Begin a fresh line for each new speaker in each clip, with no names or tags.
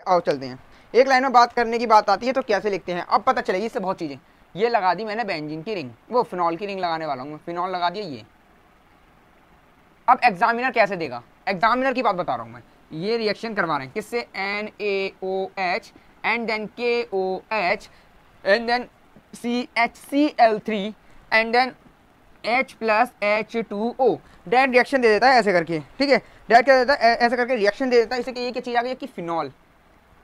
आओ चलते हैं। एक लाइन में बात करने की बात आती है तो कैसे लिखते हैं, अब पता चलेगी इससे बहुत चीज़ें। ये लगा दी मैंने बेंजीन की रिंग, वो फिनॉल की रिंग लगाने वाला हूँ, फिनॉल लगा दिया ये। अब एग्जामिनर कैसे देगा, एग्जामिनर की बात बता रहा हूँ मैं। ये रिएक्शन करवा रहे हैं किससे, NaOH and then KOH and then CHCl3 and then H+H2O। Direct reaction दे देता है ऐसे करके, ठीक है। डायरेक्ट क्या देता है, ऐसे करके रिएक्शन दे देता है। इसे कि ये क्या चीज़ आ गई कि फिनॉल,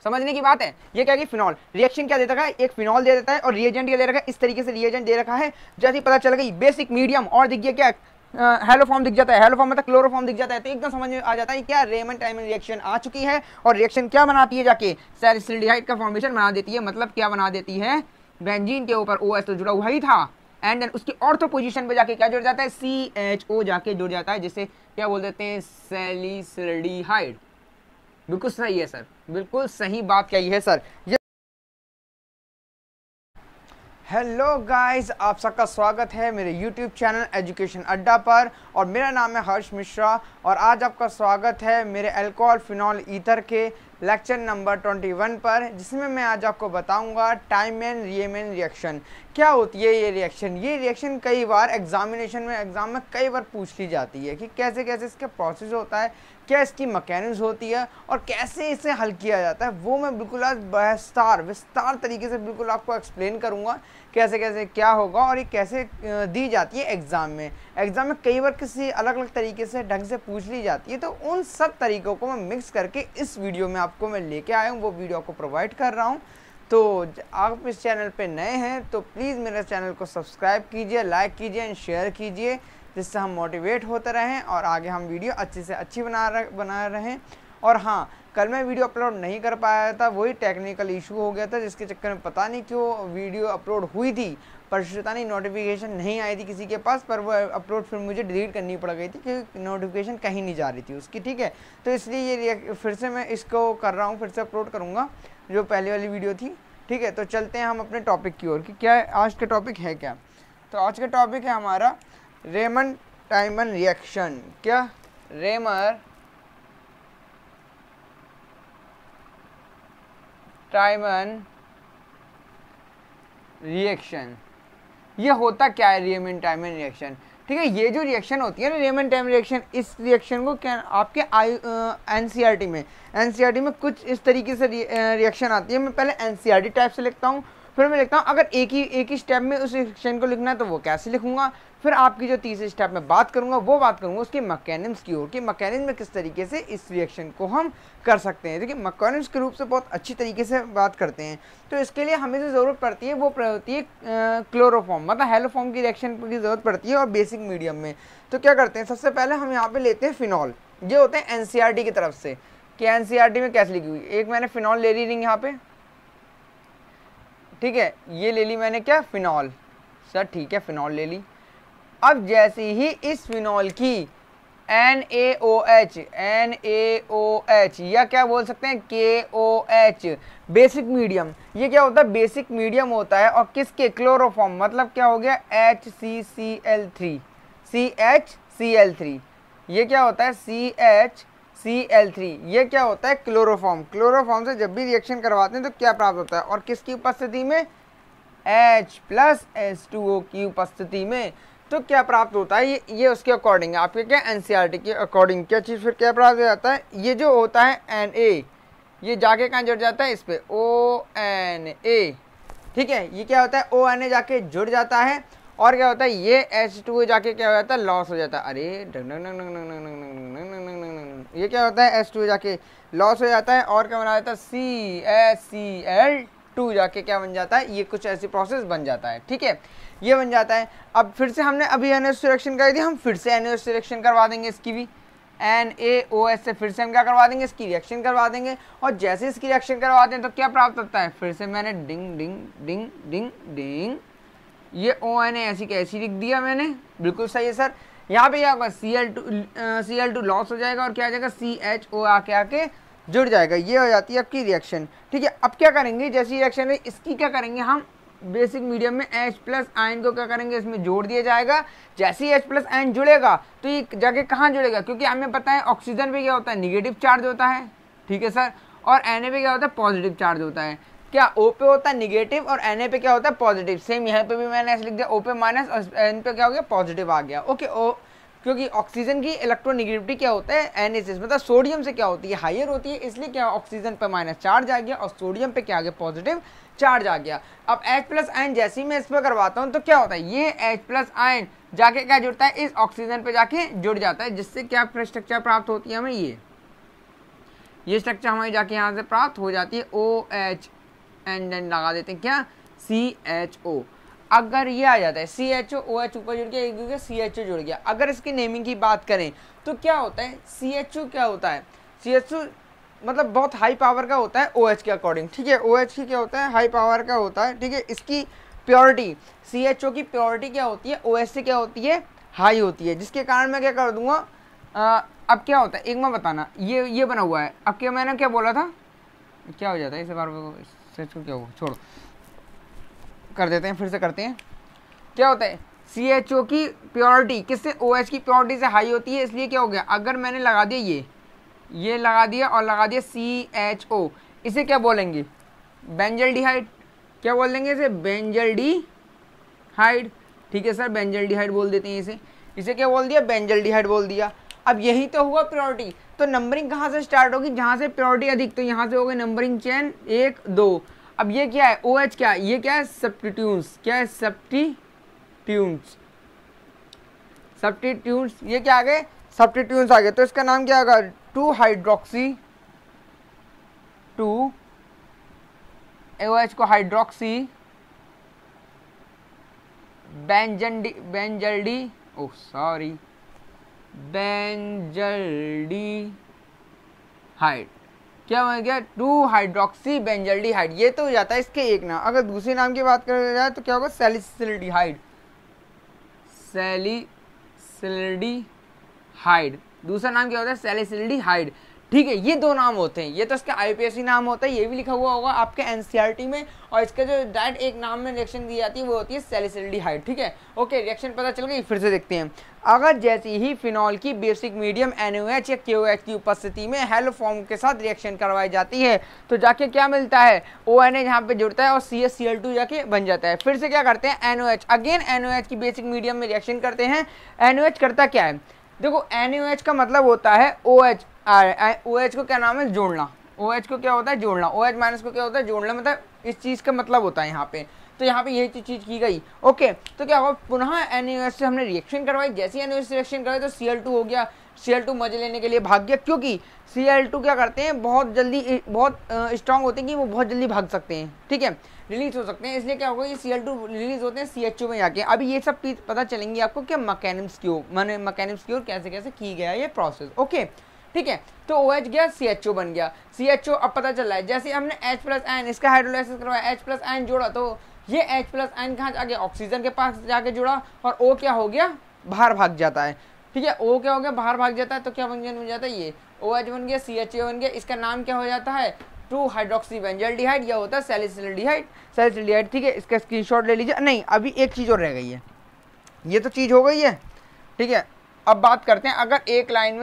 समझने की बात है। ये क्या कि फिनॉल रिएक्शन क्या देता है, एक फिनॉल दे देता है और रिएजेंट क्या दे रखा है, इस तरीके से रिएजेंट दे रखा है। जैसे ही पता चल गई बेसिक मीडियम और दिख गया क्या, हेलोफॉर्म दिख जाता है, हेलोफॉर्म मतलब क्लोरोफॉर्म दिख जाता है, तो एकदम समझ में आ जाता है क्या रेमंड टाइमन रिएक्शन आ चुकी है। और रिएक्शन क्या बनाती है, जाके सैलिसिल्डिहाइड का फॉर्मेशन बना देती है। मतलब क्या बना देती है, बेंजीन के ऊपर OH तो जुड़ा हुआ ही था एंड देन उसकी ऑर्थो पोजीशन पे जाके क्या जुड़ जाता है, CHO जाके जुड़ जाता है, जिसे क्या बोल देते हैं, सैलिसिल्डिहाइड। बिल्कुल सही है सर, बिल्कुल सही बात कही है सर। हेलो गाइस, आप सबका स्वागत है मेरे YouTube चैनल एजुकेशन अड्डा पर और मेरा नाम है हर्ष मिश्रा। और आज आपका स्वागत है मेरे अल्कोहल फिनॉल ईथर के लेक्चर नंबर 21 पर, जिसमें मैं आज आपको बताऊंगा टाइमन रिएमन रिएक्शन क्या होती है। ये रिएक्शन कई बार एग्जाम में कई बार पूछ ली जाती है कि कैसे कैसे इसका प्रोसेस होता है, क्या इसकी मैकेनिज्म होती है और कैसे इसे हल किया जाता है। वो मैं बिल्कुल आज विस्तार तरीके से बिल्कुल आपको एक्सप्लेन करूंगा कैसे कैसे क्या होगा और ये कैसे दी जाती है एग्ज़ाम में कई बार किसी अलग अलग तरीके से ढंग से पूछ ली जाती है। तो उन सब तरीक़ों को मैं मिक्स करके इस वीडियो में आपको मैं लेके आया हूँ, वो वीडियो आपको प्रोवाइड कर रहा हूँ। तो आप इस चैनल पे नए हैं तो प्लीज़ मेरे चैनल को सब्सक्राइब कीजिए, लाइक कीजिए एंड शेयर कीजिए, जिससे हम मोटिवेट होते रहें और आगे हम वीडियो अच्छी से अच्छी बना रहें। और हाँ, कल मैं वीडियो अपलोड नहीं कर पाया था, वही टेक्निकल इशू हो गया था, जिसके चक्कर में पता नहीं क्यों वीडियो अपलोड हुई थी पर पता नहीं नोटिफिकेशन नहीं आई थी किसी के पास, पर वो अपलोड फिर मुझे डिलीट करनी पड़ गई थी क्योंकि नोटिफिकेशन कहीं नहीं जा रही थी उसकी, ठीक है। तो इसलिए ये फिर से मैं इसको कर रहा हूँ, फिर से अपलोड करूँगा जो पहले वाली वीडियो थी, ठीक है। तो चलते हैं हम अपने टॉपिक की ओर कि क्या आज का टॉपिक है क्या। तो आज का टॉपिक है हमारा रेमंड टाइमन रिएक्शन। क्या, रेमर टाइमन रिएक्शन, ये होता क्या है रिएमन टाइमन रिएक्शन, ठीक है। ये जो रिएक्शन होती है ना रेमन टाइमन रिएक्शन, इस रिएक्शन को क्या आपके एनसीईआरटी में कुछ इस तरीके से रिएक्शन आती है। मैं पहले एनसीईआरटी टाइप से लिखता हूँ, फिर मैं लिखता हूँ अगर एक ही स्टेप में उस रिएक्शन को लिखना है तो वो कैसे लिखूंगा। फिर आपकी जो तीसरे स्टेप में बात करूंगा वो बात करूंगा उसके मैकेनिज्म की ओर, कि मैकेनिज्म में किस तरीके से इस रिएक्शन को हम कर सकते हैं। देखिए मैकेनिज्म के रूप से बहुत अच्छी तरीके से बात करते हैं। तो इसके लिए हमें जो ज़रूरत पड़ती है वो होती है क्लोरोफॉर्म, मतलब हेलोफॉर्म की रिएक्शन की ज़रूरत पड़ती है और बेसिक मीडियम में। तो क्या करते हैं, सबसे पहले हम यहाँ पे लेते हैं फिनॉल। ये होते हैं एनसीईआरटी की तरफ से कि एनसीईआरटी में कैसे लिखी हुई। एक मैंने फिनॉल ले ली रिंग यहाँ पे, ठीक है, ये ले ली मैंने क्या, फिनॉल, सर ठीक है, फिनॉल ले ली। अब जैसे ही इस फिनॉल की NaOH या क्या बोल सकते हैं KOH बेसिक मीडियम, ये क्या होता है, बेसिक मीडियम होता है। और किसके, क्लोरोफॉर्म, मतलब क्या हो गया CHCl3, ये क्या होता है CHCl3, ये क्या होता है क्लोरोफॉर्म से जब भी रिएक्शन करवाते हैं तो क्या प्राप्त होता है, और किसकी उपस्थिति में, H+H2O की उपस्थिति में। तो क्या प्राप्त होता है, ये उसके अकॉर्डिंग है, आपके क्या एनसीईआरटी के अकॉर्डिंग क्या चीज़ फिर क्या प्राप्त हो जाता है। ये जो होता है Na, ये जाके कहाँ जुड़ जाता है, इस पे ONA, ठीक है। ये क्या होता है, ONA जाके जुड़ जाता है और क्या होता है, ये H2O जाके क्या हो जाता है, लॉस हो जाता है। अरे ये क्या होता है, H2O जाके लॉस हो जाता है और क्या बना जाता है, CaCl2 जाके क्या बन जाता है, ये कुछ ऐसी प्रोसेस बन जाता है, ठीक है, ये बन जाता है। अब फिर से हमने अभी NaOH रिएक्शन कराई थी, हम फिर से NaOH रिएक्शन करवा देंगे इसकी भी, NaOH से फिर से हम क्या करवा देंगे, इसकी रिएक्शन करवा देंगे। और जैसे इसकी रिएक्शन करवाते हैं तो क्या प्राप्त होता है, फिर से मैंने डिंग डिंग डिंग डिंग डिंग, ये ONA ऐसी कैसी लिख दिया मैंने, बिल्कुल सही है सर। यहाँ पे क्या होगा, Cl2 लॉस हो जाएगा और क्या आ जाएगा, CHO आके जुड़ जाएगा। ये हो जाती है आपकी रिएक्शन, ठीक है। अब क्या करेंगे, जैसी रिएक्शन है इसकी क्या करेंगे हम, बेसिक मीडियम में H+ आयन को क्या करेंगे, इसमें जोड़ दिया जाएगा। जैसे ही H+ आयन जुड़ेगा तो ये जगह कहाँ जुड़ेगा, क्योंकि हमें पता है ऑक्सीजन पे क्या होता है, निगेटिव चार्ज होता है, ठीक है सर। और Na पे क्या होता है, पॉजिटिव चार्ज होता है। क्या O पे होता है निगेटिव और Na पे क्या होता है, पॉजिटिव। सेम यहाँ पे भी मैंने ऐसे लिख दिया, O पे माइनस और N पे क्या हो गया, पॉजिटिव आ गया। ओके, क्योंकि ऑक्सीजन की इलेक्ट्रोनेगेटिविटी क्या होता है, Na से, मतलब सोडियम से क्या होती है, हायर होती है, इसलिए क्या ऑक्सीजन पे माइनस चार्ज आ गया और सोडियम पे क्या आ गया, पॉजिटिव चार्ज आ गया। अब H प्लस आयन जैसे ही मैं इस पर करवाता हूँ तो क्या होता है, ये H प्लस आयन जाके क्या जुड़ता है, इस ऑक्सीजन पे जाके जुड़ जाता है, जिससे क्या स्ट्रक्चर प्राप्त होती है हमें, ये स्ट्रक्चर हमें जाके यहाँ से प्राप्त हो जाती है, OH एंड देन लगा देते हैं क्या, CHO। अगर ये आ जाता है CHO, OH ऊपर जुड़ गया, एक दूसरे CHO जुड़ गया। अगर इसकी नेमिंग की बात करें तो क्या होता है, CHO क्या होता है, CHO मतलब बहुत हाई पावर का होता है OH के अकॉर्डिंग, ठीक है। OH की क्या होता है, हाई पावर का होता है, ठीक है। इसकी प्योरिटी, CHO की प्योरिटी क्या होती है, OH से क्या होती है, हाई होती है, जिसके कारण मैं क्या कर दूंगा, अब क्या होता है एक बार बताना, ये बना हुआ है। अब क्या मैंने क्या बोला था, क्या हो जाता है इसे बार क्या हुआ, छोड़ो, कर देते हैं, फिर से करते हैं। क्या होता है, CHO की प्योरिटी किससे, OH की प्योरिटी से हाई होती है, इसलिए क्या हो गया, अगर मैंने लगा दिया ये लगा दिया और लगा दिया CHO, इसे क्या बोलेंगे, बेंजल्डिहाइड। क्या बोल देंगे इसे, बेंजल्डिहाइड, ठीक है सर, बेंजल्डिहाइड बोल देते हैं इसे क्या बोल दिया, बेंजल्डिहाइड बोल दिया। अब यही तो हुआ प्योरिटी, तो नंबरिंग कहाँ से स्टार्ट होगी, जहाँ से प्योरिटी अधिक, तो यहाँ से हो गई नंबरिंग चेन 1 2। अब ये क्या है, OH क्या है, ये क्या है, सब्स्टिट्यूट्स, क्या है, सब्स्टिट्यूट्स, ये क्या आ गए, सब्स्टिट्यूट्स आ गए। तो इसका नाम क्या होगा, 2 हाइड्रोक्सी, 2 OH को हाइड्रोक्सी बेंजल्डी बेंजल्डिहाइड, क्या हो गया, 2 हाइड्रोक्सी बेंजल्डिहाइड। ये तो हो जाता है इसके एक नाम। अगर दूसरे नाम की बात करें जाए तो क्या होगा, सैलिसिल्डिहाइड, दूसरा नाम क्या होता है, सैलिसिल्डिहाइड, ठीक है। ये 2 नाम होते हैं, ये तो इसका IUPAC नाम होता है, ये भी लिखा हुआ होगा आपके NCERT में। और इसका जो डायरेक्ट एक नाम में रिएक्शन दी जाती है वो होती है सैलिसिल्डिहाइड, ठीक है। ओके, रिएक्शन पता चल गई, फिर से देखते हैं। अगर जैसे ही फिनॉल की बेसिक मीडियम NaOH या KOH की उपस्थिति में हेलो फॉर्म के साथ रिएक्शन करवाई जाती है तो जाके क्या मिलता है, ONA यहाँ पे जुड़ता है और CaCl2 जाके बन जाता है। फिर से क्या करते हैं, NaOH, अगेन NaOH की बेसिक मीडियम में रिएक्शन करते हैं। NaOH करता क्या है, देखो NaOH का मतलब होता है OH, OH को क्या नाम है, जोड़ना। OH को क्या होता है, जोड़ना। OH माइनस को क्या होता है, जोड़ना, मतलब इस चीज़ का मतलब होता है यहाँ पे। तो यहाँ पे यही चीज़ की गई। ओके, तो क्या होगा, पुनः NaOH से हमने रिएक्शन करवाई, जैसे ही NaOH से रिएक्शन करवाई तो Cl2 हो गया। Cl2 मजे लेने के लिए भाग गया, क्योंकि Cl2 क्या करते हैं, बहुत जल्दी, बहुत स्ट्रांग होते हैं कि वो बहुत जल्दी भाग सकते हैं, ठीक है, रिलीज हो सकते हैं। इसलिए क्या होगा, ये Cl2 रिलीज होते हैं CHO में जाके। अभी ये सब पता चलेंगी आपको क्या मैकेनिज्म की ओर कैसे कैसे की गया ये प्रोसेस। ओके, ठीक है। तो OH गया, CHO बन गया। CHO अब पता चल रहा है, जैसे हमने H प्लस आयन, इसका हाइड्रोलाइसिस करवाया, H प्लस आयन जोड़ा, तो ये H प्लस आयन कहाँ जाके, ऑक्सीजन के पास जाके जुड़ा, और O क्या हो गया, बाहर भाग जाता है, ठीक है। O क्या हो गया, बाहर भाग जाता है, तो क्या बन जाता है, ये OH बन गया, CHO बन गया। इसका नाम क्या हो जाता है, 2 हाइड्रोक्सी बेंजल्डिहाइड, या होता है सैलिसिल्डिहाइड, ठीक है। इसका स्क्रीनशॉट ले लीजिए। नहीं, अभी एक चीज़ और रह गई है, ये तो चीज़ हो गई है, ठीक है। अब बात करते हैं, अगर एक लाइन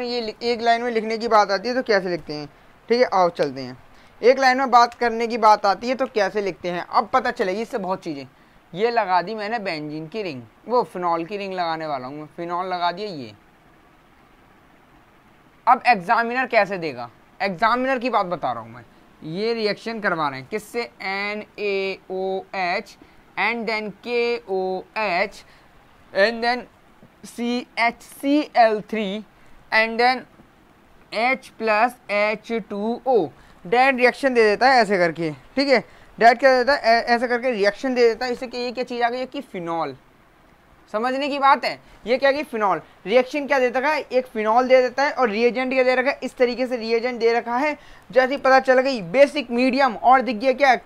में लिखने की बात आती है तो कैसे लिखते हैं, ठीक है। आओ चलते हैं, एक लाइन में बात करने की बात आती है तो कैसे लिखते हैं, अब पता चलेगी इससे बहुत चीज़ें। ये लगा दी मैंने बेंजीन की रिंग, वो फिनॉल की रिंग लगाने वाला हूँ मैं, फिनॉल लगा दिया ये। अब एग्जामिनर कैसे देगा, एग्जामिनर की बात बता रहा हूँ मैं। ये रिएक्शन करवा रहे हैं किससे, NaOH and then KOH and then CHCl3 and then H plus H2O। Direct reaction दे देता है ऐसे करके, ठीक है। डायरेक्ट क्या देता है, ऐसे करके रिएक्शन दे देता है। इससे कि ये क्या चीज़ आ गई है कि फिनॉल, समझने की बात है। ये क्या कि फिनॉल रिएक्शन क्या देता है, एक फिनॉल दे देता है और रिएजेंट क्या दे रखा है, इस तरीके से रिएजेंट दे रखा है। जैसे ही पता चल गई बेसिक मीडियम और दिख गया क्या,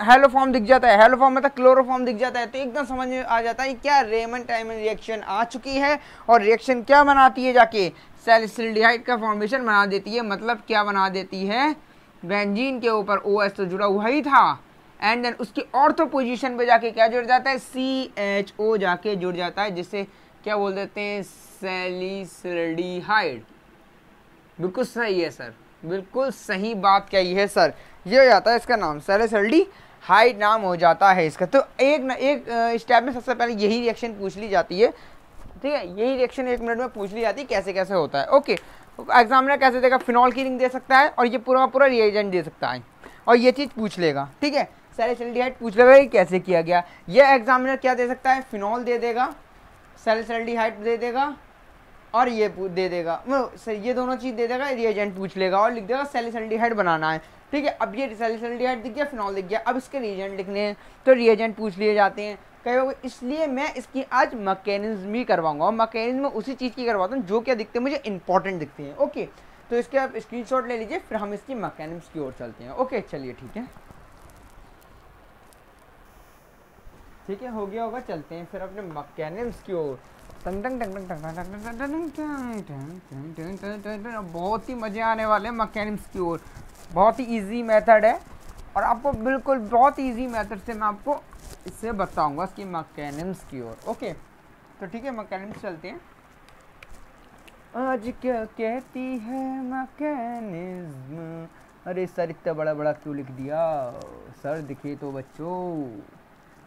हेलो फॉर्म दिख जाता है, हेलो फॉर्म मतलब क्लोरोफॉर्म दिख जाता है, तो एकदम समझ में आ जाता है क्या रेमंड टाइमन रिएक्शन आ चुकी है। और रिएक्शन क्या बनाती है, जाके सैलिसिल्डिहाइड का फॉर्मेशन बना देती है। मतलब क्या बना देती है, बेंजीन के ऊपर OH तो जुड़ा हुआ ही था, एंड देन उसकी ऑर्थो पोजीशन पे जाके क्या जुड़ जाता है, CHO जाके जुड़ जाता है, जिसे क्या बोल देते हैं, सैलिसिल्डिहाइड। बिल्कुल सही है सर, बिल्कुल सही बात कही है सर। ये हो जाता है इसका नाम, सैलिसल्डिहाइड नाम हो जाता है इसका। तो एक स्टेप में सबसे पहले यही रिएक्शन पूछ ली जाती है, ठीक है, यही रिएक्शन 1 मिनट में पूछ ली जाती है कैसे कैसे होता है। ओके, एग्जामिनर कैसे देगा, फिनॉल की रिंग दे सकता है और ये पूरा पूरा रिएजेंट दे सकता है और ये चीज़ पूछ लेगा, ठीक है, सैलिसल्डिहाइड पूछ लेगा कि कैसे किया गया। ये एग्जामिनर क्या दे सकता है, फिनॉल दे देगा, सैलिसल्डिहाइड दे देगा और ये दे देगा, ये दोनों चीज़ दे देगा, रिएजेंट पूछ लेगा और लिख देगा सैलिसल्डिहाइड बनाना है, ठीक है। अब ये सैलिसल्डिहाइड दिख गया, फिनॉल दिख गया, अब इसके रिएजेंट लिखने हैं तो रिएजेंट पूछ लिए जाते हैं कई बार। इसलिए मैं इसकी आज मैकेनिज्म भी करवाऊंगा और मैकेनिज्म उसी चीज़ की करवाता हूँ जो क्या दिखते हैं मुझे इंपॉर्टेंट दिखते हैं। ओके, तो इसके आप स्क्रीनशॉट ले लीजिए, फिर हम इसकी मैकेनिज्म की ओर चलते हैं। ओके चलिए ठीक है, ठीक है, हो गया होगा, चलते हैं फिर अपने मैकेनिज्म की ओर। बहुत ही मज़े आने वाले हैं मैकेनिज्म की ओर। बहुत ही इजी मेथड है और आपको बिल्कुल बहुत इजी मेथड से मैं आपको इससे बताऊंगा इसकी मैकेनिज्म की ओर। ओके, तो ठीक है, मैकेनिज्म चलते हैं। आज क्या कहती है मैकेनिज्म, अरे सर इतना बड़ा बड़ा क्यों लिख दिया सर, दिखे तो बच्चों,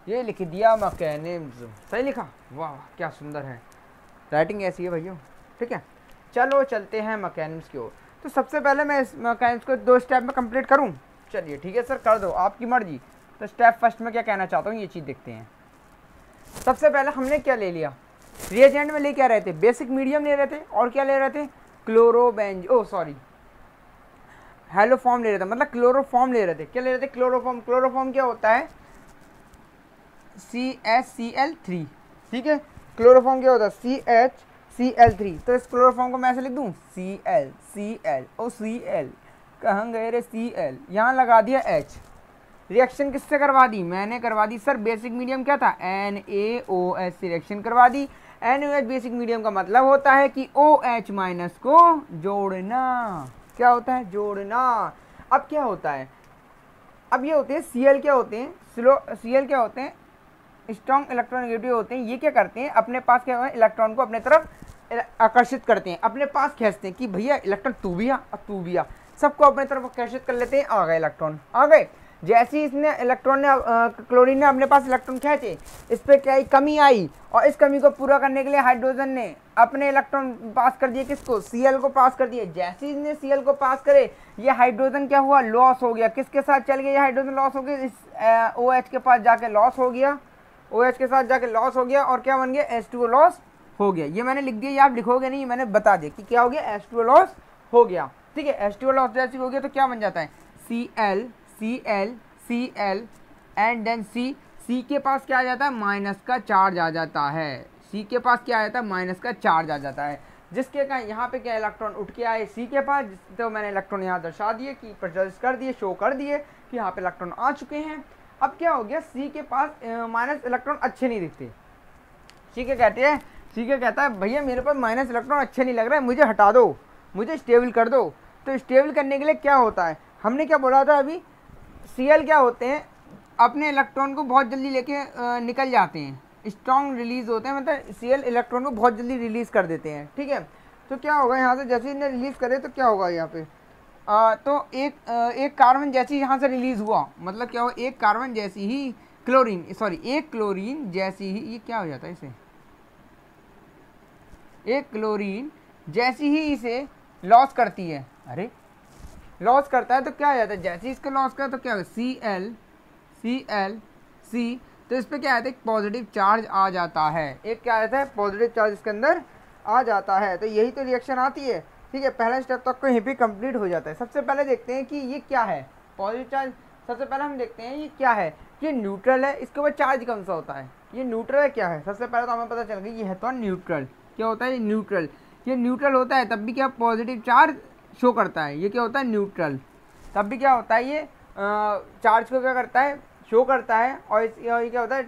ये लिख दिया मैकेनिज्म, सही लिखा, वाह क्या सुंदर है, राइटिंग ऐसी है भैया, ठीक है। चलो चलते हैं मैकेनिज्म की ओर। तो सबसे पहले मैं इस मैकेनिज्म को 2 स्टेप में कंप्लीट करूं, चलिए ठीक है सर कर दो, आपकी मर्जी। तो स्टेप फर्स्ट में क्या कहना चाहता हूँ ये चीज़ देखते हैं। सबसे पहले हमने क्या ले लिया, रिएजेंट में ले क्या रहे थे, बेसिक मीडियम ले रहे थे और क्या ले रहे थे, हेलोफॉर्म ले रहे थे, मतलब क्लोरोफॉर्म ले रहे थे। क्या ले रहे थे, क्लोरोफॉर्म। क्लोरोफॉर्म क्या होता है, CHCl3, ठीक है, क्लोरोफॉर्म क्या होता है, CHCl3। तो इस क्लोरोफॉर्म को मैं ऐसे लिख दूँ Cl कहाँ गए रे Cl, यहाँ लगा दिया H। रिएक्शन किससे करवा दी, मैंने करवा दी सर, बेसिक मीडियम क्या था NaOH से रिएक्शन करवा दी। NaOH बेसिक मीडियम का मतलब होता है कि OH माइनस को जोड़ना। क्या होता है, जोड़ना। अब क्या होता है, अब ये होते हैं Cl, क्या होते हैं Cl क्या होते हैं, स्ट्रॉन्ग इलेक्ट्रोनेगेटिव होते हैं। ये क्या करते हैं, अपने पास क्या है, इलेक्ट्रॉन को अपने तरफ आकर्षित करते हैं, अपने पास खींचते हैं कि भैया इलेक्ट्रॉन तू भी आ और तू भी आ, सबको अपने तरफ आकर्षित कर लेते हैं, आ गए इलेक्ट्रॉन, आ गए। जैसे ही इसने क्लोरीन ने अपने पास इलेक्ट्रॉन खींचे, इस पर क्या आई, कमी आई, और इस कमी को पूरा करने के लिए हाइड्रोजन ने अपने इलेक्ट्रॉन पास कर दिए, किसको, Cl को पास कर दिए। जैसे ही इसने Cl को पास करे, ये हाइड्रोजन क्या हुआ, लॉस हो गया, किसके साथ चल गया, ये हाइड्रोजन लॉस हो गया, इस OH के पास जाके लॉस हो गया, OH के साथ जाके लॉस हो गया और क्या बन गया, H2O लॉस हो गया। ये मैंने लिख दिया, ये आप लिखोगे नहीं, मैंने बता दिया कि क्या हो गया, H2O लॉस हो गया, ठीक है। H2O लॉस जैसे हो गया तो क्या बन जाता है, Cl एंड देन C के पास क्या आ जाता है, माइनस का चार्ज आ जाता है, C के पास क्या आ जाता है, माइनस का चार्ज आ जाता है, जिसके कारण यहाँ पे क्या इलेक्ट्रॉन उठ के आए C के पास। तो मैंने इलेक्ट्रॉन यहाँ दर्शा दिए कि प्रदर्शित कर दिए, शो कर दिए कि यहाँ पे इलेक्ट्रॉन आ चुके हैं। अब क्या हो गया, C के पास माइनस इलेक्ट्रॉन अच्छे नहीं दिखते। C क्या कहते हैं, C क्या कहता है, भैया मेरे पास माइनस इलेक्ट्रॉन अच्छे नहीं लग रहे, मुझे हटा दो, मुझे स्टेबल कर दो। तो स्टेबल करने के लिए क्या होता है, हमने क्या बोला था अभी, Cl क्या होते हैं, अपने इलेक्ट्रॉन को बहुत जल्दी लेके निकल जाते हैं, स्ट्रॉन्ग रिलीज होते हैं, मतलब Cl इलेक्ट्रॉन को बहुत जल्दी रिलीज कर देते हैं, ठीक है। तो क्या होगा यहाँ से, जैसे इन्हें रिलीज करे तो क्या होगा यहाँ पे, तो एक कार्बन जैसे ही यहाँ से रिलीज हुआ, मतलब क्या हुआ, एक कार्बन जैसी ही एक क्लोरीन जैसी ही, ये क्या हो जाता है इसे, एक क्लोरीन जैसी ही इसे लॉस करती है, अरे लॉस करता है तो क्या हो जाता है, जैसे ही इसको लॉस करता है तो क्या होगा, C, तो इस पर क्या आता है, पॉजिटिव चार्ज आ जाता है, एक क्या आता है, पॉजिटिव चार्ज इसके अंदर आ जाता है। तो यही तो रिएक्शन आती है, ठीक है। पहला स्टेप तक को यहीं पे कंप्लीट हो जाता है। सबसे पहले देखते हैं कि ये क्या है, पॉजिटिव चार्ज। सबसे पहले हम देखते हैं ये क्या है, ये न्यूट्रल है, इसके ऊपर चार्ज कौन सा होता है, ये न्यूट्रल है, क्या है। सबसे पहले तो हमें पता चल गया ये है तो न्यूट्रल। क्या होता है, न्यूट्रल। ये न्यूट्रल होता है तब भी क्या, पॉजिटिव चार्ज शो करता है, ये क्या होता है, न्यूट्रल। तब भी क्या होता है, ये चार्ज को क्या करता है, शो करता है। और ये क्या होता है,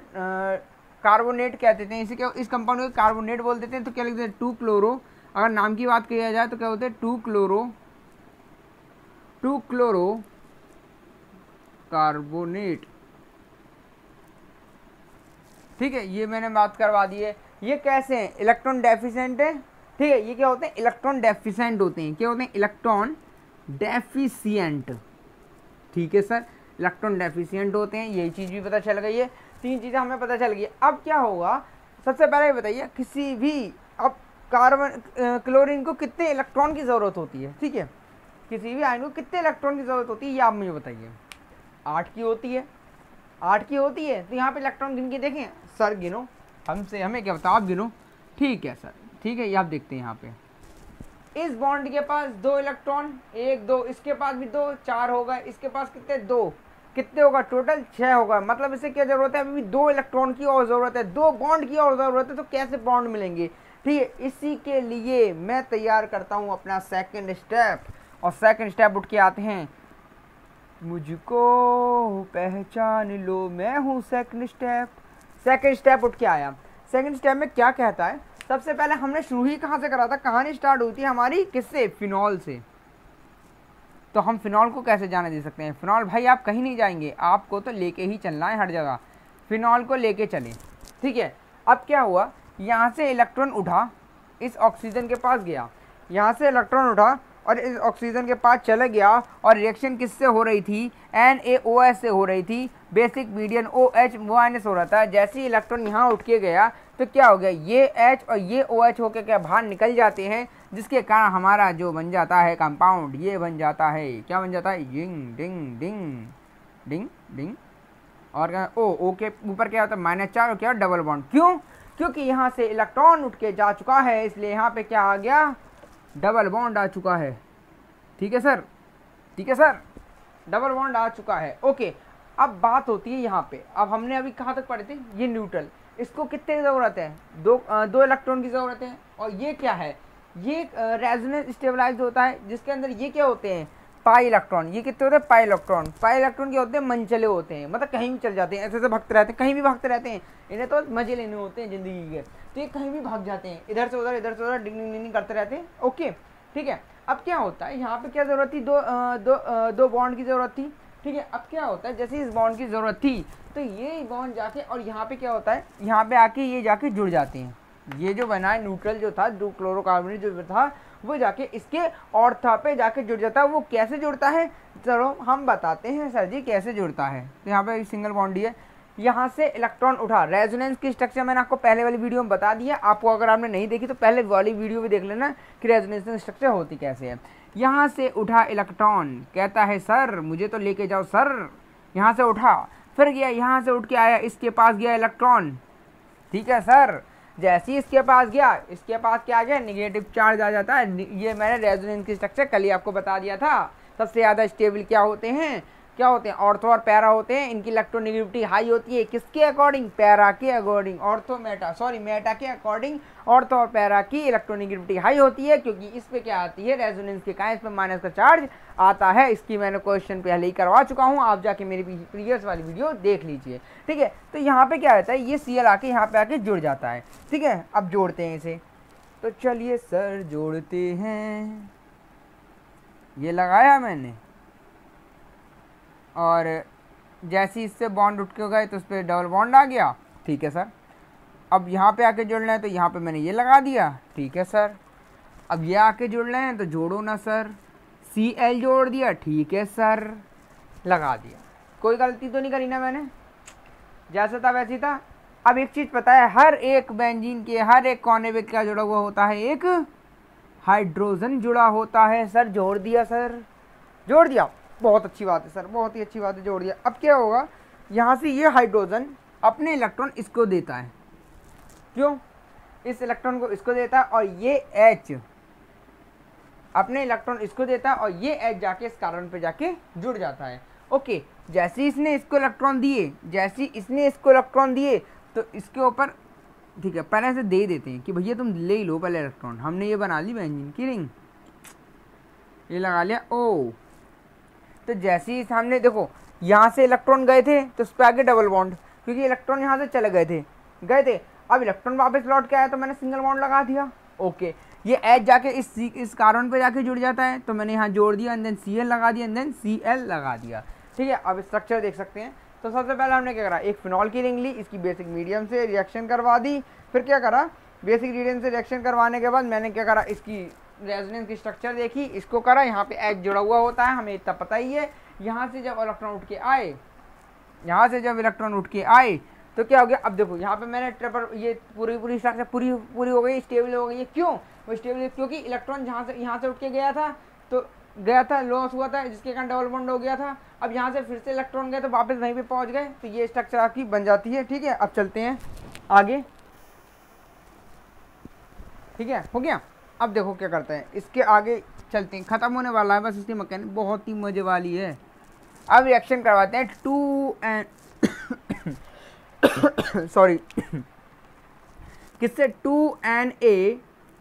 कार्बोनेट कहते हैं इसे, क्या इस कंपाउंड को कार्बोनेट बोल देते हैं। तो क्या लिखते हैं, 2 क्लोरो, अगर नाम की बात किया जाए तो क्या होते हैं, 2 क्लोरो कार्बोनेट, ठीक है। ये मैंने बात करवा दी है। ये कैसे हैं, इलेक्ट्रॉन डेफिशिएंट है, ठीक है। ये क्या होते हैं, इलेक्ट्रॉन डेफिशिएंट होते हैं। क्या होते हैं, इलेक्ट्रॉन डेफिशिएंट। ठीक है सर, इलेक्ट्रॉन डेफिशिएंट होते हैं, यही चीज़ भी पता चल गई है। 3 चीज़ें हमें पता चल गई। अब क्या होगा, सबसे पहले ये बताइए, किसी भी अब कार्बन क्लोरीन को कितने इलेक्ट्रॉन की ज़रूरत होती है? ठीक है, किसी भी आयन को कितने इलेक्ट्रॉन की ज़रूरत होती है, ये आप मुझे बताइए। 8 की होती है, 8 की होती है। तो यहाँ पे इलेक्ट्रॉन गिन के देखें सर, गिनो, हमें क्या बताओ, आप गिनो। ठीक है सर, ठीक है, ये आप देखते हैं यहाँ पे इस बॉन्ड के पास 2 इलेक्ट्रॉन, 1 2, इसके पास भी 2, 4 होगा, इसके पास कितने 2, कितने होगा टोटल 6 होगा। मतलब इसे क्या जरूरत है, अभी भी 2 इलेक्ट्रॉन की और ज़रूरत है, 2 बॉन्ड की और ज़रूरत है। तो कैसे बॉन्ड मिलेंगे? ठीक है, इसी के लिए मैं तैयार करता हूँ अपना सेकंड स्टेप। और सेकंड स्टेप उठ के आते हैं, मुझको पहचान लो मैं हूँ सेकंड स्टेप। सेकंड स्टेप उठ के आया। सेकंड स्टेप में क्या कहता है, सबसे पहले हमने शुरू ही कहाँ से करा था, कहानी स्टार्ट होती है हमारी किससे, फिनॉल से। तो हम फिनॉल को कैसे जाने दे सकते हैं? फिनॉल भाई आप कहीं नहीं जाएंगे, आपको तो लेके ही चलना है हर जगह, फिनॉल को लेके चलें। ठीक है, अब क्या हुआ, यहाँ से इलेक्ट्रॉन उठा, इस ऑक्सीजन के पास गया, यहाँ से इलेक्ट्रॉन उठा और इस ऑक्सीजन के पास चला गया, और रिएक्शन किससे हो रही थी, NaOH से हो रही थी, बेसिक मीडियम OH- हो रहा था। जैसे ही इलेक्ट्रॉन यहाँ उठ के गया तो क्या हो गया, ये H और ये OH होकर क्या बाहर निकल जाते हैं, जिसके कारण हमारा जो बन जाता है कंपाउंड, ये बन जाता है, क्या बन जाता है, यिंग डिंग डिंग डिंग डिंग। और ओ के ऊपर क्या होता है, -4, और क्या डबल बॉन्ड। क्यों? क्योंकि यहाँ से इलेक्ट्रॉन उठ के जा चुका है, इसलिए यहाँ पे क्या आ गया, डबल बॉन्ड आ चुका है। ठीक है सर, ठीक है सर, डबल बॉन्ड आ चुका है। ओके, अब बात होती है यहाँ पे, अब हमने अभी कहाँ तक पढ़े थे, ये न्यूट्रल, इसको कितने की ज़रूरत है, 2 इलेक्ट्रॉन की ज़रूरत है। और ये क्या है, ये रेजोनेंस स्टेबलाइज्ड होता है, जिसके अंदर ये क्या होते हैं, पाई इलेक्ट्रॉन। ये कितने होते हैं, पाई इलेक्ट्रॉन। पाई इलेक्ट्रॉन क्या होते हैं, मनचले होते हैं, मतलब कहीं भी चल जाते हैं, ऐसे ऐसे भगते रहते हैं, कहीं भी भागते रहते हैं। इन्हें तो मजे लेने होते हैं ज़िंदगी के, तो ये कहीं भी भाग जाते हैं, इधर से उधर, इधर से उधर, डिंग डिंग करते रहते हैं। ओके, ठीक है। अब क्या होता है, यहाँ पे क्या ज़रूरत थी, दो बॉन्ड की ज़रूरत थी। ठीक है, अब क्या होता है, जैसे इस बॉन्ड की ज़रूरत थी तो ये बॉन्ड जाके, और यहाँ पे क्या होता है, यहाँ पे आके ये जाके जुड़ जाते हैं। ये जो बना है न्यूट्रल जो था, जो क्लोरोकार्बोनेट जो था, वो जाके इसके ऑर्था पे जाके जुड़ जाता है। वो कैसे जुड़ता है, चलो हम बताते हैं सर जी कैसे जुड़ता है। तो यहाँ पे सिंगल बॉन्ड है, यहाँ से इलेक्ट्रॉन उठा, रेजोनेंस की स्ट्रक्चर मैंने आपको पहले वाली वीडियो में बता दिया। आपको अगर आपने नहीं देखी तो पहले वाली वीडियो भी देख लेना कि रेजोनेंस की स्ट्रक्चर होती कैसे है। यहाँ से उठा इलेक्ट्रॉन, कहता है सर मुझे तो लेके जाओ सर। यहाँ से उठा, फिर गया, यहाँ से उठ के आया, इसके पास गया इलेक्ट्रॉन। ठीक है सर, जैसे ही इसके पास गया, इसके पास क्या आ गया, निगेटिव चार्ज आ जाता है। ये मैंने रेजोनेंस की स्ट्रक्चर कल ही आपको बता दिया था। सबसे ज़्यादा स्टेबल क्या होते हैं, ऑर्थो और पैरा होते हैं। इनकी इलेक्ट्रोनेगेटिविटी हाई होती है, किसके अकॉर्डिंग, पैरा के अकॉर्डिंग। मेटा के अकॉर्डिंग ऑर्थो और पैरा की इलेक्ट्रोनेगेटिविटी हाई होती है, क्योंकि इस पे क्या आती है, रेजोनेंस के कारण इस पर माइनस का चार्ज आता है। इसकी मैंने क्वेश्चन पहले ही करवा चुका हूँ, आप जाके मेरी प्रीवियस वाली वीडियो देख लीजिए। ठीक है, तो यहाँ पे क्या रहता है, ये Cl आके यहाँ पे आके जुड़ जाता है। ठीक है, अब जोड़ते हैं इसे, तो चलिए सर जोड़ते हैं। ये लगाया मैंने, और जैसे इससे बॉन्ड उठ के गए तो उस पर डबल बॉन्ड आ गया। ठीक है सर, अब यहाँ पे आके जुड़ना है तो यहाँ पे मैंने ये लगा दिया। ठीक है सर, अब ये आके जुड़ना है तो जोड़ो ना सर, Cl जोड़ दिया। ठीक है सर, लगा दिया। कोई गलती तो नहीं करी ना मैंने, जैसा था वैसे था। अब एक चीज़ पता है, हर एक बेंजीन के हर एक कोने पे क्या जुड़ा हुआ होता है, एक हाइड्रोजन जुड़ा होता है। सर जोड़ दिया, सर जोड़ दिया, बहुत अच्छी बात है सर, बहुत ही अच्छी बात है, जोड़ दिया। अब क्या होगा, यहाँ से ये हाइड्रोजन अपने इलेक्ट्रॉन इसको देता है। क्यों, इस इलेक्ट्रॉन को इसको देता है, और ये H अपने इलेक्ट्रॉन इसको देता है, और ये H जाके इस कार्बन पे जाके जुड़ जाता है। ओके, जैसे इसने इसको इलेक्ट्रॉन दिए, तो इसके ऊपर, ठीक है, पहले से दे देते हैं कि भैया तुम ले लो पहले इलेक्ट्रॉन। हमने ये बना ली बेंजीन की रिंग, ये लगा लिया O। तो जैसे ही सामने देखो, यहाँ से इलेक्ट्रॉन गए थे तो उस पर आगे डबल बॉन्ड, क्योंकि इलेक्ट्रॉन यहाँ से चले गए थे। अब इलेक्ट्रॉन वापस लौट के आया तो मैंने सिंगल बॉन्ड लगा दिया। ओके, ये H जाके इस कार्बन पे जाके जुड़ जाता है, तो मैंने यहाँ जोड़ दिया, एंड देन Cl लगा दिया, एंड देन Cl लगा दिया। ठीक है, अब स्ट्रक्चर देख सकते हैं। तो सबसे पहले हमने क्या करा, एक फिनॉल की रिंग ली, इसकी बेसिक मीडियम से रिएक्शन करवा दी। फिर क्या करा, बेसिक मीडियम से रिएक्शन करवाने के बाद मैंने क्या करा, इसकी रेजोनेंस की स्ट्रक्चर देखी, इसको करा, यहाँ पे H जुड़ा हुआ होता है, हमें इतना पता ही है। यहाँ से जब इलेक्ट्रॉन उठ के आए, यहाँ से जब इलेक्ट्रॉन उठ के आए तो क्या हो गया, अब देखो यहाँ पे मैंने ट्रिपल, ये पूरी स्ट्रक्चर पूरी हो गई, स्टेबल हो गई है। क्यों वो स्टेबल, क्योंकि इलेक्ट्रॉन यहाँ से उठ के गया था, तो गया था, लॉस हुआ था, जिसके कारण डबल बॉन्ड हो गया था। अब यहाँ से फिर से इलेक्ट्रॉन गए तो वापस वहीं पे पहुँच गए, तो ये स्ट्रक्चर आपकी बन जाती है। ठीक है, अब चलते हैं आगे। ठीक है, हो गया। अब देखो क्या करते हैं, इसके आगे चलते हैं, ख़त्म होने वाला है बस इसकी मैकेनिक, बहुत ही मजे वाली है। अब रिएक्शन करवाते हैं 2N सॉरी किससे, 2Na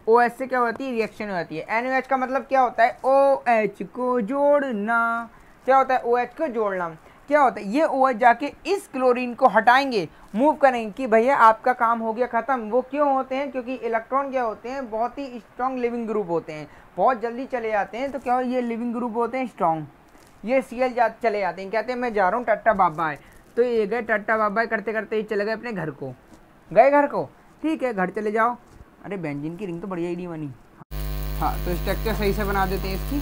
OH से क्या होती है, रिएक्शन हो जाती है। NaOH का मतलब क्या होता है, OH को जोड़ना। क्या होता है, OH को जोड़ना। क्या होता है, ये OH जाके इस क्लोरीन को हटाएंगे, मूव करेंगे कि भैया आपका काम हो गया ख़त्म। वो क्यों होते हैं, क्योंकि इलेक्ट्रॉन क्या होते हैं, बहुत ही स्ट्रॉन्ग लिविंग ग्रुप होते हैं, बहुत जल्दी चले जाते हैं। तो क्या हो, ये लिविंग ग्रुप होते हैं स्ट्रॉन्ग, ये Cl चले जाते हैं, कहते हैं मैं जा रहा हूँ टाटा बाबा है, तो ये गए टाटा बाबा करते करते ही चले गए अपने घर को, गए घर को। ठीक है, घर चले जाओ। अरे बेंजीन की रिंग तो बढ़िया ही नहीं बनी। हाँ, तो स्ट्रक्चर सही से बना देते हैं इसकी।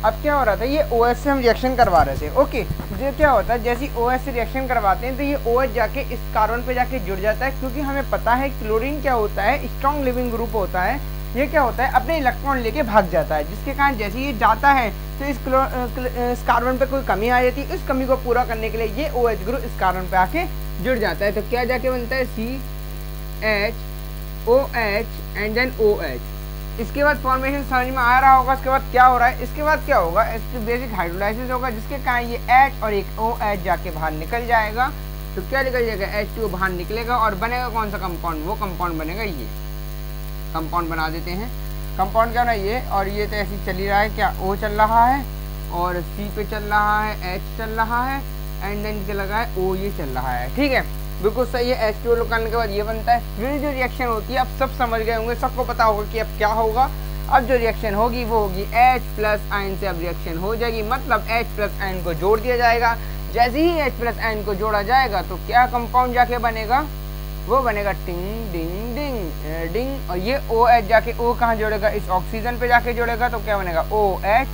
अब क्या हो रहा था, ये OH से हम रिएक्शन करवा रहे थे। ओके, जो क्या होता है, जैसे OH से रिएक्शन करवाते हैं तो ये OH जाके इस कार्बन पे जाके जुड़ जाता है, क्योंकि हमें पता है क्लोरीन क्या होता है, स्ट्रॉन्ग लिविंग ग्रुप होता है। ये क्या होता है, अपने इलेक्ट्रॉन लेके भाग जाता है, जिसके कारण जैसे ये जाता है तो इस कार्बन पे कोई कमी आ जाती है। इस कमी को पूरा करने के लिए ये OH ग्रुप इस कार्बन पे आके जुड़ जाता है। तो क्या जाके बनता है, CHOH एंड देन OH। इसके बाद फॉर्मेशन समझ में आ रहा होगा। इसके बाद क्या हो रहा है, इसके बाद क्या होगा, इसके बेसिक हाइड्रोलाइसिस होगा, जिसके कारण ये H और एक OH जाके बाहर निकल जाएगा। तो क्या निकल जाएगा, H2O बाहर निकलेगा और बनेगा कौन सा कंपाउंड, वो कंपाउंड बनेगा ये कंपाउंड बना देते हैं। कंपाउंड क्या ना ये, और ये तो ऐसे चल ही रहा है, क्या O चल रहा है और C पे चल रहा है, H चल रहा है एंड देन क्या लगा है, O ये चल रहा है। ठीक है, बिल्कुल सही है। H2O निकालने के बाद ये बनता है। फिर जो रिएक्शन होती है, अब सब समझ गए होंगे, सबको पता होगा कि अब क्या होगा। अब जो रिएक्शन होगी वो होगी H प्लस आयन से अब रिएक्शन हो जाएगी, मतलब H प्लस आयन को जोड़ दिया जाएगा। जैसे ही H प्लस आयन को जोड़ा जाएगा तो क्या कंपाउंड जाके बनेगा, वो बनेगा टिंग डिंग डिंग डिंग, और ये OH जाके O कहाँ जोड़ेगा, इस ऑक्सीजन पे जाके जोड़ेगा, तो क्या बनेगा OH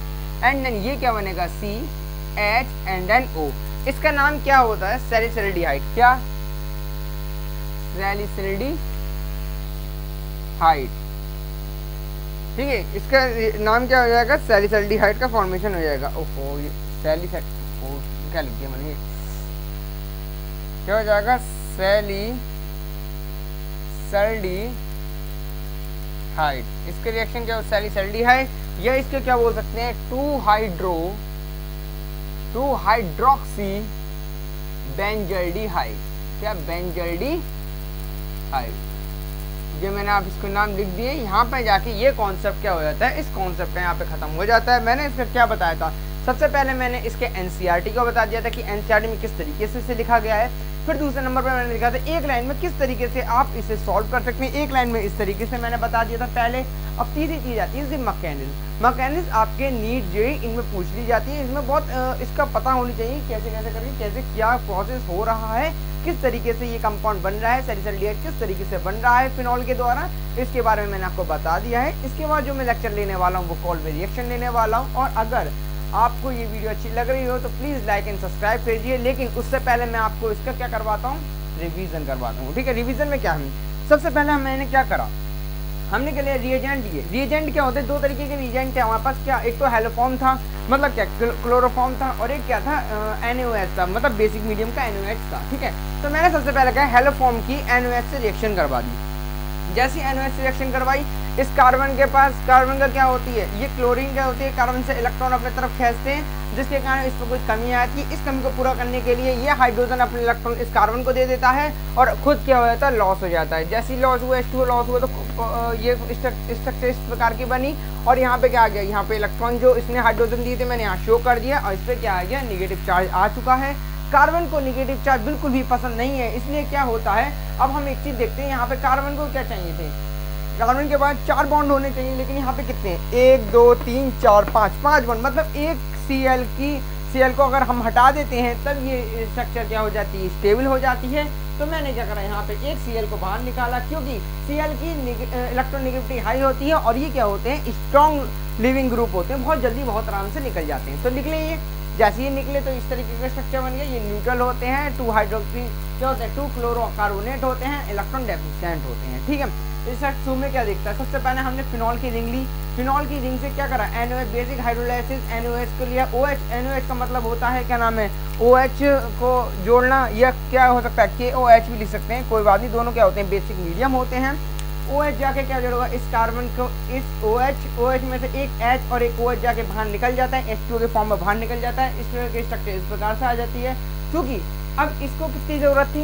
एंड देन ये क्या बनेगा CH एंड देन O। इसका नाम क्या होता है, सैलिसिल्डिहाइड। क्या, सैलिसिल्डिहाइड। ठीक है, इसका नाम क्या हो जाएगा, सैलिसिल्डिहाइड का फॉर्मेशन हो जाएगा। ओहो, ये सैलिसाइड क्या लिख दिया मैंने, क्या हो जाएगा, सैलिसिल्डिहाइड। इसके रिएक्शन क्या हो, सैलिसिल्डिहाइड, या इसके क्या बोल सकते हैं, 2 हाइड्रोक्सी बेंजल्डिहाइड। क्या, बेंजल्डिहाइड। जो मैंने आप इसको नाम लिख दिए, यहाँ पे जाके ये कॉन्सेप्ट क्या हो जाता है, इस कॉन्सेप्ट का यहाँ पे खत्म हो जाता है। मैंने इसका क्या बताया था, सबसे पहले मैंने इसके NCERT को बता दिया था कि NCERT में किस तरीके से इसे लिखा गया है। फिर दूसरे नंबर पर मैंने लिखा था एक लाइन में किस तरीके से आप इसे सॉल्व कर सकते हैं, एक लाइन में इस तरीके से मैंने बता दिया था पहले। अब तीसरी चीज़ आती है मैकेनिज्म आपके नीट जेई इनमें पूछ ली जाती है। इसमें बहुत इसका पता होनी चाहिए, कैसे कैसे करके, कैसे क्या प्रोसेस हो रहा है, किस तरीके से ये कंपाउंड बन रहा है, सैलिसिल्डिहाइड किस तरीके से बन रहा है फिनॉल के द्वारा, इसके बारे में मैंने आपको बता दिया है। इसके बाद जो मैं लेक्चर लेने वाला हूँ वो कोल्बे रिएक्शन लेने वाला हूँ। और अगर आपको ये वीडियो अच्छी लग रही हो तो प्लीज़ लाइक एंड सब्सक्राइब कीजिए। लेकिन उससे पहले मैं आपको इसका क्या करवाता हूँ, रिवीजन करवाता हूँ। ठीक है, रिवीजन में क्या है, सबसे पहले मैंने क्या करा, हमने के लिए रिएजेंट लिए। रिएजेंट क्या होते हैं, दो तरीके के रिएजेंट है हमारे पास। क्या, एक तो हेलोफॉर्म था, मतलब क्या क्लोरोफॉर्म था, और एक क्या था NaOH था, मतलब बेसिक मीडियम का NaOH था। ठीक है, तो मैंने सबसे पहले क्या हेलोफॉर्म की NaOH से रिएक्शन करवा दी। जैसी NaOH से रिएक्शन करवाई, इस कार्बन के पास, कार्बन का क्या होती है, ये क्लोरीन क्या होती है, कार्बन से इलेक्ट्रॉन अपने तरफ खींचते हैं, जिसके कारण इस पर कुछ कमी आती है। इस कमी को पूरा करने के लिए ये हाइड्रोजन अपने इलेक्ट्रॉन इस कार्बन को दे देता है और खुद क्या हो जाता है, लॉस हो जाता है। जैसे ही लॉस हुआ, H2O लॉस हुआ, तो ये स्ट्रक्चर इस प्रकार की बनी। और यहाँ पे क्या आ गया, यहाँ पे इलेक्ट्रॉन जो इसने हाइड्रोजन दिए थे मैंने यहाँ शो कर दिया, और इस पर क्या आ गया, निगेटिव चार्ज आ चुका है। कार्बन को निगेटिव चार्ज बिल्कुल भी पसंद नहीं है, इसलिए क्या होता है, अब हम एक चीज़ देखते हैं, यहाँ पे कार्बन को क्या चाहिए थे, कार्बन के बाद 4 बॉन्ड होने चाहिए, लेकिन यहाँ पे कितने हैं, 1 2 3 4 5 बॉन्ड, मतलब एक Cl को अगर हम हटा देते हैं तब ये स्ट्रक्चर क्या हो जाती है, स्टेबल हो जाती है। तो मैंने क्या करा, यहाँ पे एक Cl को बाहर निकाला, क्योंकि Cl की इलेक्ट्रोनेगेटिविटी हाई होती है और ये क्या होते हैं, स्ट्रॉन्ग लिविंग ग्रुप होते हैं, बहुत जल्दी बहुत आराम से निकल जाते हैं। तो निकले ये, जैसे ये निकले तो इस तरीके का स्ट्रक्चर बन गया। ये न्यूट्रल होते हैं, 2 हाइड्रोक्सी क्या होते हैं, 2 क्लोरोकार्बोनेट होते हैं, इलेक्ट्रॉन डेफिशिएंट होते हैं, ठीक है। इस शू में क्या दिखता है, सबसे पहले हमने फिनॉल की रिंग ली, फिनॉल की रिंग से क्या करा, NOH बेसिक हाइड्रोलाइसिस, NOH को लिया, OH, NOH का मतलब होता है क्या नाम है, OH को जोड़ना, या क्या हो सकता है KOH भी लिख सकते हैं, कोई बात नहीं, दोनों क्या होते हैं, बेसिक मीडियम होते हैं। OH जाके क्या जोड़ेगा, इस कार्बन को इस OH में से एक H और एक OH जाके बाहर निकल जाता है, H2 के फॉर्म में बाहर निकल जाता है। इस तरह की स्ट्रक्चर इस प्रकार से आ जाती है, क्योंकि अब इसको कितनी जरूरत थी,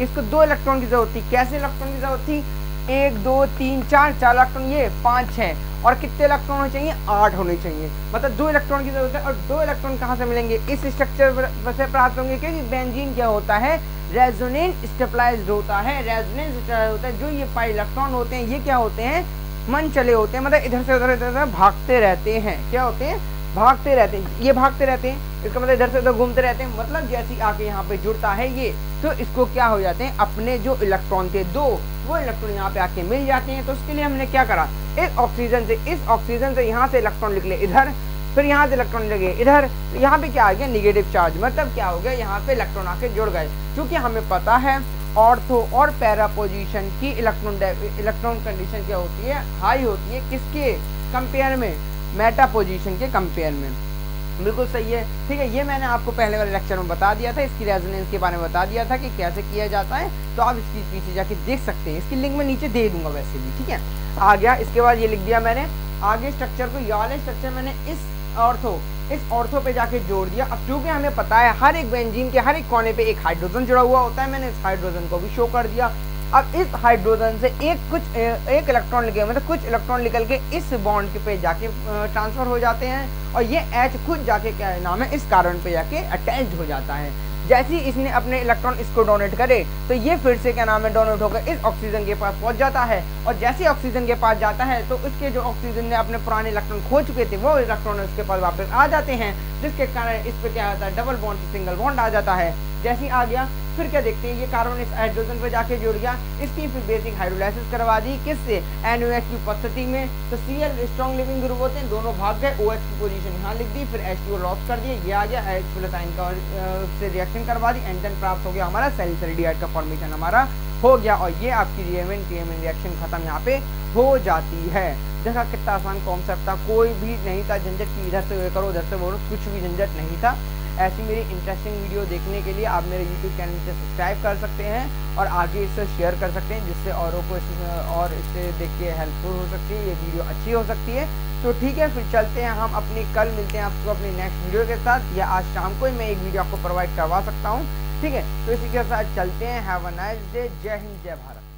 इसको 2 इलेक्ट्रॉन की जरूरत थी। कैसे इलेक्ट्रॉन की जरूरत थी, 1 2 3 4 इलेक्ट्रॉन, ये 5 6, और कितने इलेक्ट्रॉन होने चाहिए, 8 होने चाहिए, मतलब 2 इलेक्ट्रॉन की जरूरत है। और 2 इलेक्ट्रॉन कहाँ से मिलेंगे, इस स्ट्रक्चर से प्राप्त होंगे, क्योंकि बेंजीन क्या होता है, रेजोनेंस स्टेबलाइज्ड होता है। रेजोनेंस स्टेबलाइज्ड होता है, जो ये पाई इलेक्ट्रॉन होते हैं ये क्या होते हैं, मन चले होते हैं, मतलब इधर से उधर भागते रहते हैं। क्या होते हैं, भागते रहते हैं, ये भागते रहते हैं, इसका मतलब इधर से उधर घूमते रहते हैं। मतलब जैसे आके यहाँ पे जुड़ता है ये, तो इसको क्या हो जाते हैं, अपने जो इलेक्ट्रॉन थे 2, वो इलेक्ट्रॉन यहाँ पे आके मिल जाते हैं। तो उसके लिए हमने क्या करा, इस ऑक्सीजन से यहाँ से इलेक्ट्रॉन निकले इधर, फिर यहाँ से इलेक्ट्रॉन लगे इधर, तो यहाँ पे क्या आ गया, निगेटिव चार्ज, मतलब क्या हो गया, यहाँ पे इलेक्ट्रॉन आके जुड़ गए। क्योंकि हमें पता है ऑर्थो और पैरा पोजीशन की इलेक्ट्रॉन कंडीशन क्या होती है, हाई होती है, किसके कंपेयर में, मेटा पोजीशन के कंपेयर में। बिल्कुल सही है, ठीक है। ये मैंने आपको पहले वाले लेक्चर में बता दिया था, इसकी रेजोनेंस के बारे में बता दिया था कि कैसे किया जाता है, तो आप इसकी पीछे जाके देख सकते हैं, इसकी लिंक मैं नीचे दे दूंगा वैसे भी, ठीक है। आ गया, इसके बाद ये लिख दिया मैंने, आगे स्ट्रक्चर को, ये वाले स्ट्रक्चर मैंने इस ऑर्थो पे जाके जोड़ दिया। अब क्योंकि हमें पता है हर एक बेंजीन के हर एक कोने पे एक हाइड्रोजन जुड़ा हुआ होता है, मैंने इस हाइड्रोजन को भी शो कर दिया। अब इस हाइड्रोजन से एक इलेक्ट्रॉन निकल, मतलब कुछ इलेक्ट्रॉन निकल के इस बॉन्ड पे जाके ट्रांसफर हो जाते हैं, और ये H खुद जाके क्या नाम है, इस कार्बन पे जाके अटैच्ड हो जाता है। जैसे ही इसने अपने इलेक्ट्रॉन इसको डोनेट करे, तो ये फिर से क्या नाम है, डोनेट होकर इस ऑक्सीजन के पास पहुंच जाता है। और जैसे ऑक्सीजन के पास जाता है, तो उसके जो ऑक्सीजन ने अपने पुराने इलेक्ट्रॉन खो चुके थे, वो इलेक्ट्रॉन उसके पास वापस आ जाते हैं, जिसके कारण इस पे क्या होता है, डबल बॉन्ड से सिंगल बॉन्ड आ जाता है। जैसे ही आ गया, फिर क्या देखते हैं, ये कार्बन इस हाइड्रोजन पे जाके जुड़ गया, इसकी फिर बेसिक हाइड्रोलाइसिस करवा दी, किससे, NOH की उपस्थिति में। तो Cl स्ट्रॉन्ग लिविंग ग्रुप होते हैं, दोनों भाग गए, OH की पोजीशन यहाँ लिख दी, फिर H2O लॉस कर दिए, ये आ गया, H+ आयन का से रिएक्शन करवा दी, एंटन प्राप्त हो गया, हमारा सैलिसाइड का फॉर्मेशन हमारा हो गया, और ये आपकी TMN रिएक्शन खत्म यहाँ पे हो जाती है। देखा कितना आसान कॉन्सेप्ट था, कोई भी नहीं था झंझट की इधर से करो उधर से बोलो, कुछ भी झंझट नहीं था। ऐसी मेरी इंटरेस्टिंग वीडियो देखने के लिए आप मेरे YouTube चैनल से सब्सक्राइब कर सकते हैं और आगे इसे शेयर कर सकते हैं, जिससे औरों को और इससे देख के हेल्पफुल हो सकती है, ये वीडियो अच्छी हो सकती है। तो ठीक है, फिर चलते हैं हम अपनी, कल मिलते हैं आपको अपनी नेक्स्ट वीडियो के साथ, या आज शाम को ही मैं एक वीडियो आपको प्रोवाइड करवा सकता हूँ, ठीक है। तो इसी के साथ चलते हैं, हैव अ नाइस डे, जय हिंद जय भारत।